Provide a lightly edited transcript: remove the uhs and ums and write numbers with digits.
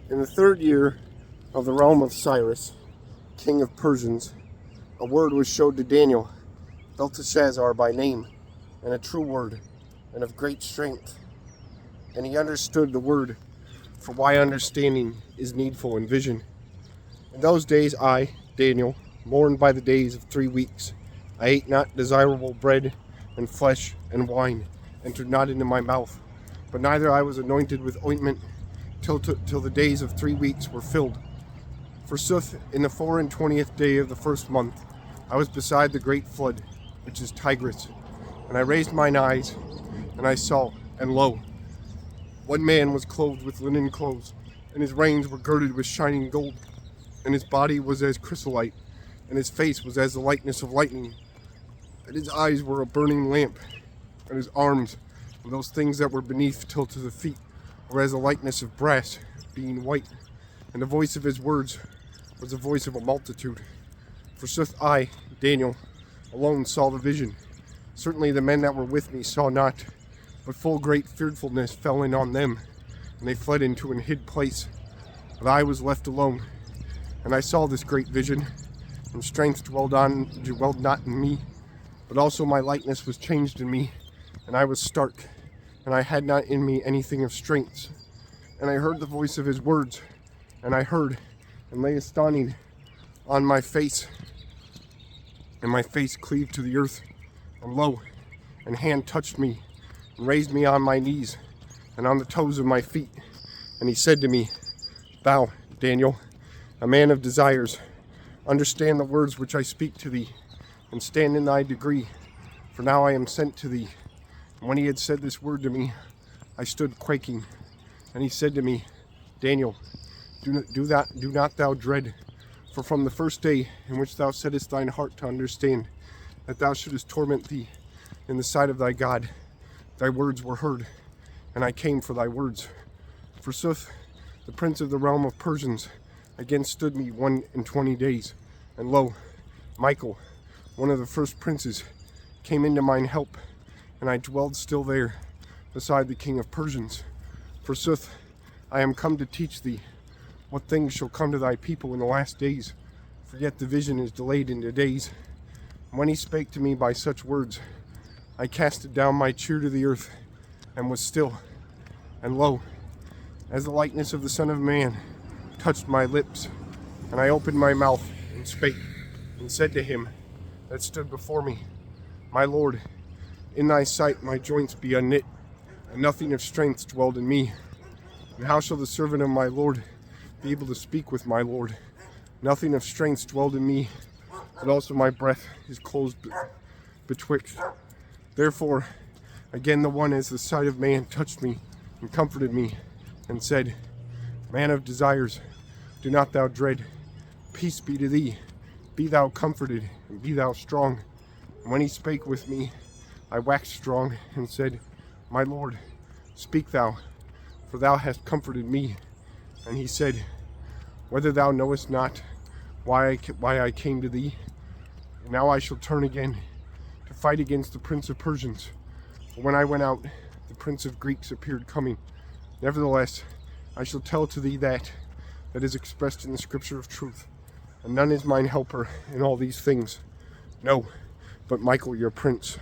In the 3rd year of the realm of Cyrus, king of Persians, a word was showed to Daniel, Belteshazzar by name, and a true word, and of great strength. And he understood the word, for why understanding is needful in vision. In those days I, Daniel, mourned by the days of 3 weeks. I ate not desirable bread, and flesh and wine entered not into my mouth, but neither I was anointed with ointment till the days of 3 weeks were filled. Forsooth, in the 24th day of the 1st month, I was beside the great flood, which is Tigris, and I raised mine eyes, and I saw, and lo, one man was clothed with linen clothes, and his reins were girded with shining gold, and his body was as chrysolite, and his face was as the lightness of lightning, and his eyes were a burning lamp, and his arms were those things that were beneath till to the feet, were as the likeness of brass, being white, and the voice of his words was the voice of a multitude. Forsooth I, Daniel, alone saw the vision. Certainly the men that were with me saw not, but full great fearfulness fell in on them, and they fled into an hid place. But I was left alone, and I saw this great vision, and strength dwelled not in me, but also my likeness was changed in me, and I was stark, and I had not in me anything of strength. And I heard the voice of his words, and I heard, and lay astonished on my face, and my face cleaved to the earth, and lo, an hand touched me, and raised me on my knees, and on the toes of my feet, and he said to me, Thou, Daniel, a man of desires, understand the words which I speak to thee, and stand in thy degree, for now I am sent to thee. And when he had said this word to me, I stood quaking, and he said to me, Daniel, do not thou dread, for from the first day in which thou settest thine heart to understand that thou shouldest torment thee in the sight of thy God, thy words were heard, and I came for thy words. Forsooth, the prince of the realm of Persians again stood me 21 days, and lo, Michael, one of the first princes, came into mine help, and I dwelled still there beside the king of Persians. Forsooth, I am come to teach thee what things shall come to thy people in the last days, for yet the vision is delayed into days. And when he spake to me by such words, I casted down my cheer to the earth, and was still. And lo, as the likeness of the Son of Man touched my lips, and I opened my mouth, and spake, and said to him that stood before me, My Lord, in thy sight my joints be unknit, and nothing of strength dwelled in me. And how shall the servant of my Lord be able to speak with my Lord? Nothing of strength dwelled in me, but also my breath is closed betwixt. Therefore, again the one as the sight of man touched me, and comforted me, and said, Man of desires, do not thou dread. Peace be to thee. Be thou comforted, and be thou strong. And when he spake with me, I waxed strong, and said, My Lord, speak thou, for thou hast comforted me. And he said, Whether thou knowest not why I came to thee, now I shall turn again to fight against the prince of Persians. For when I went out, the prince of Greeks appeared coming. Nevertheless, I shall tell to thee that is expressed in the scripture of truth, and none is mine helper in all these things. No, but Michael your prince.